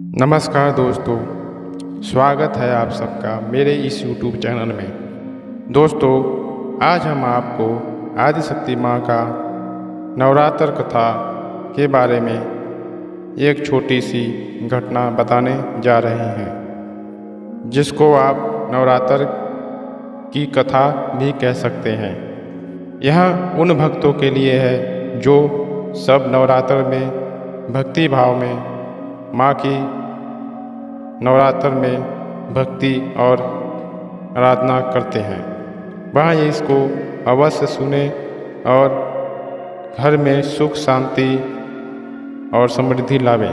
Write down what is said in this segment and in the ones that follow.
नमस्कार दोस्तों, स्वागत है आप सबका मेरे इस YouTube चैनल में। दोस्तों, आज हम आपको आदिशक्ति माँ का नवरात्र कथा के बारे में एक छोटी सी घटना बताने जा रहे हैं, जिसको आप नवरात्र की कथा भी कह सकते हैं। यह उन भक्तों के लिए है जो सब नवरात्र में भक्ति भाव में माँ की नवरात्र में भक्ति और आराधना करते हैं। वह इसको अवश्य सुने और घर में सुख शांति और समृद्धि लावे।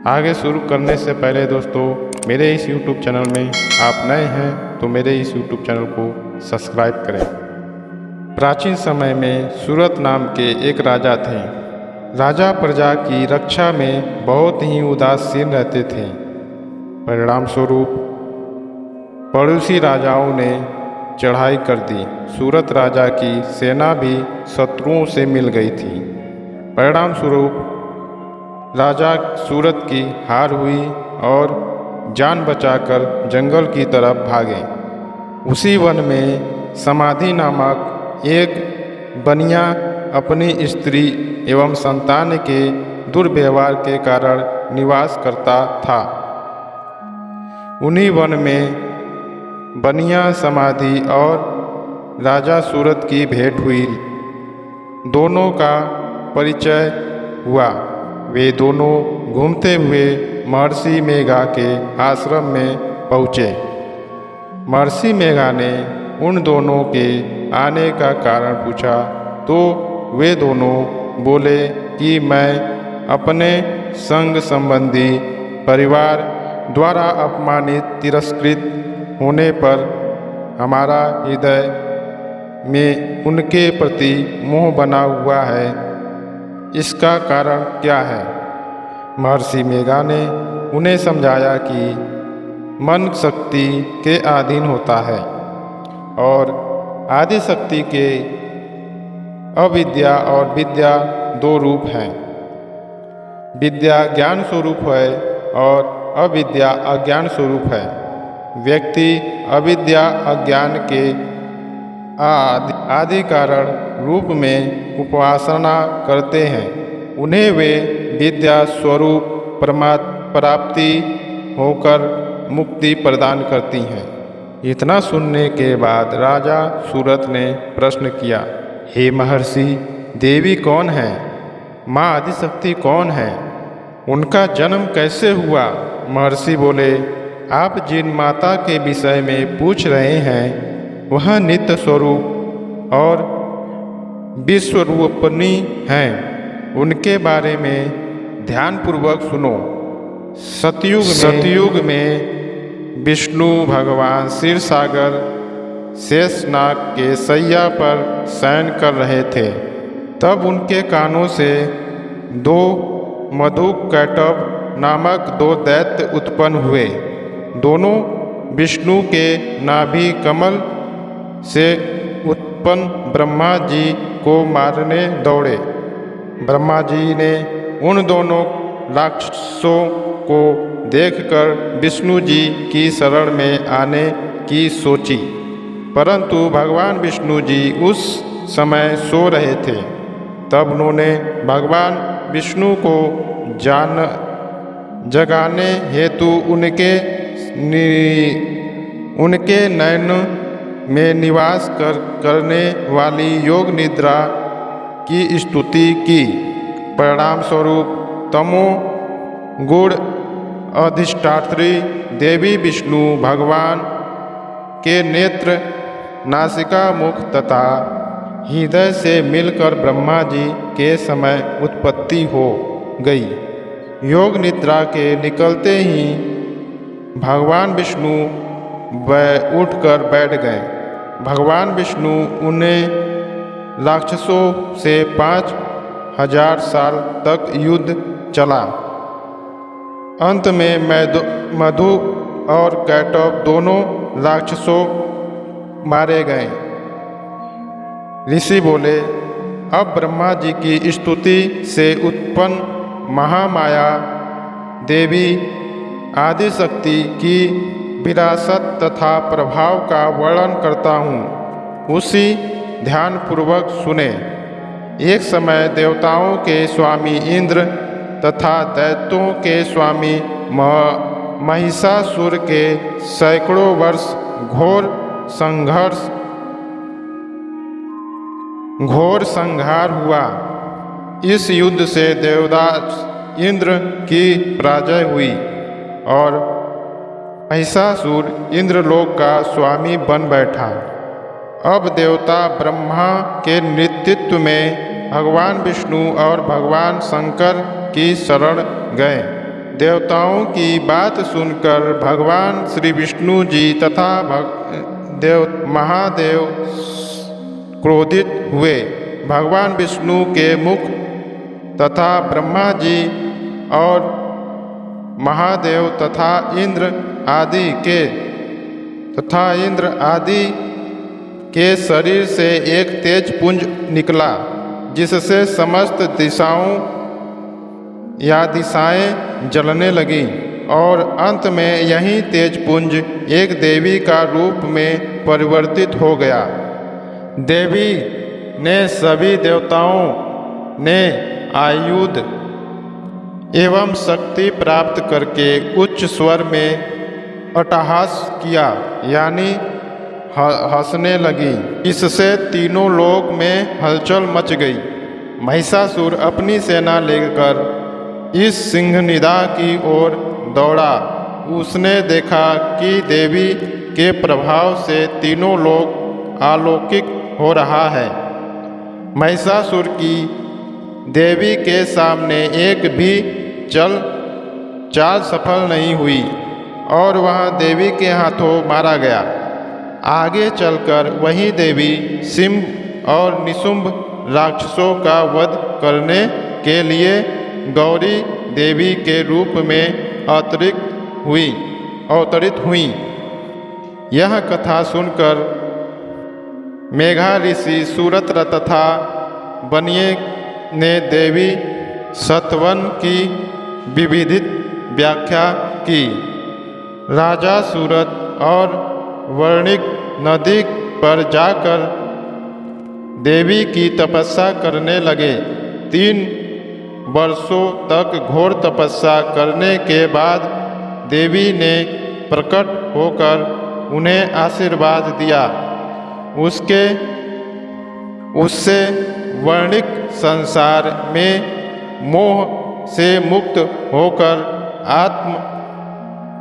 आगे शुरू करने से पहले दोस्तों, मेरे इस YouTube चैनल में आप नए हैं तो मेरे इस YouTube चैनल को सब्सक्राइब करें। प्राचीन समय में सूरत नाम के एक राजा थे। राजा प्रजा की रक्षा में बहुत ही उदासीन रहते थे। परिणाम स्वरूप पड़ोसी राजाओं ने चढ़ाई कर दी। सूरत राजा की सेना भी शत्रुओं से मिल गई थी। परिणाम स्वरूप राजा सूरत की हार हुई और जान बचाकर जंगल की तरफ भागे। उसी वन में समाधि नामक एक बनिया अपनी स्त्री एवं संतान के दुर्व्यवहार के कारण निवास करता था। उन्हीं वन में बनिया समाधि और राजा सूरत की भेंट हुई। दोनों का परिचय हुआ। वे दोनों घूमते हुए महर्षि मेघा के आश्रम में पहुँचे। महर्षि मेघा ने उन दोनों के आने का कारण पूछा तो वे दोनों बोले कि मैं अपने संग संबंधी परिवार द्वारा अपमानित तिरस्कृत होने पर हमारा हृदय में उनके प्रति मोह बना हुआ है। इसका कारण क्या है? महर्षि मेघा ने उन्हें समझाया कि मन शक्ति के अधीन होता है और आदिशक्ति के अविद्या और विद्या दो रूप हैं। विद्या ज्ञान स्वरूप है और अविद्या अज्ञान स्वरूप है। व्यक्ति अविद्या अज्ञान के आदि कारण रूप में उपासना करते हैं। उन्हें वे विद्या स्वरूप प्राप्ति होकर मुक्ति प्रदान करती हैं। इतना सुनने के बाद राजा सूरत ने प्रश्न किया, हे महर्षि, देवी कौन है? माँ आदिशक्ति कौन है? उनका जन्म कैसे हुआ? महर्षि बोले, आप जिन माता के विषय में पूछ रहे हैं वह नित्य स्वरूप और विश्वरूपिणी हैं। उनके बारे में ध्यानपूर्वक सुनो। सतयुग में विष्णु भगवान क्षीरसागर शेषनाग के शैया पर शयन कर रहे थे। तब उनके कानों से दो मधुकैटभ नामक दो दैत्य उत्पन्न हुए। दोनों विष्णु के नाभि कमल से उत्पन्न ब्रह्मा जी को मारने दौड़े। ब्रह्मा जी ने उन दोनों राक्षसों को देखकर विष्णु जी की शरण में आने की सोची, परंतु भगवान विष्णु जी उस समय सो रहे थे। तब उन्होंने भगवान विष्णु को जगाने हेतु उनके नयन में निवास करने वाली योग निद्रा की स्तुति की। परिणाम स्वरूप तमो गुण अधिष्ठात्री देवी विष्णु भगवान के नेत्र, नासिका, मुख तथा हृदय से मिलकर ब्रह्मा जी के समय उत्पत्ति हो गई। योग निद्रा के निकलते ही भगवान विष्णु उठकर बैठ गए। भगवान विष्णु उन्हें राक्षसों से 5000 साल तक युद्ध चला। अंत में मधु और कैटभ दोनों राक्षसों मारे गए। ऋषि बोले, अब ब्रह्मा जी की स्तुति से उत्पन्न महामाया देवी आदिशक्ति की विरासत तथा प्रभाव का वर्णन करता हूँ, उसी ध्यानपूर्वक सुने। एक समय देवताओं के स्वामी इंद्र तथा दैत्यों के स्वामी महिषासुर के सैकड़ों वर्ष घोर संहार हुआ। इस युद्ध से देवदास इंद्र की पराजय हुई और महिषासुर इंद्रलोक का स्वामी बन बैठा। अब देवता ब्रह्मा के नेतृत्व में भगवान विष्णु और भगवान शंकर की शरण गए। देवताओं की बात सुनकर भगवान श्री विष्णु जी तथा महादेव क्रोधित हुए। भगवान विष्णु के मुख तथा ब्रह्मा जी और महादेव तथा इंद्र आदि के शरीर से एक तेज पुंज निकला, जिससे समस्त दिशाएं जलने लगीं और अंत में यही तेज पुंज एक देवी का रूप में परिवर्तित हो गया। देवी ने सभी देवताओं ने आयुध एवं शक्ति प्राप्त करके उच्च स्वर में अट्टहास किया, यानी हंसने लगी। इससे तीनों लोक में हलचल मच गई। महिषासुर अपनी सेना लेकर इस सिंहनिदा की ओर दौड़ा। उसने देखा कि देवी के प्रभाव से तीनों लोक अलौकिक हो रहा है। महिषासुर की देवी के सामने एक भी चाल सफल नहीं हुई और वह देवी के हाथों मारा गया। आगे चलकर वही देवी सिंह और निशुंभ राक्षसों का वध करने के लिए गौरी देवी के रूप में अवतरित हुई। यह कथा सुनकर मेघा ऋषि सूरत तथा बनिए ने देवी सतवन की विविधित व्याख्या की। राजा सूरत और वर्णिक नदी पर जाकर देवी की तपस्या करने लगे। 3 वर्षों तक घोर तपस्या करने के बाद देवी ने प्रकट होकर उन्हें आशीर्वाद दिया। उससे वर्णिक संसार में मोह से मुक्त होकर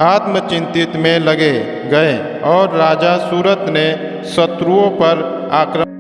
आत्मचिंतित में लगे गए और राजा सूरत ने शत्रुओं पर आक्रमण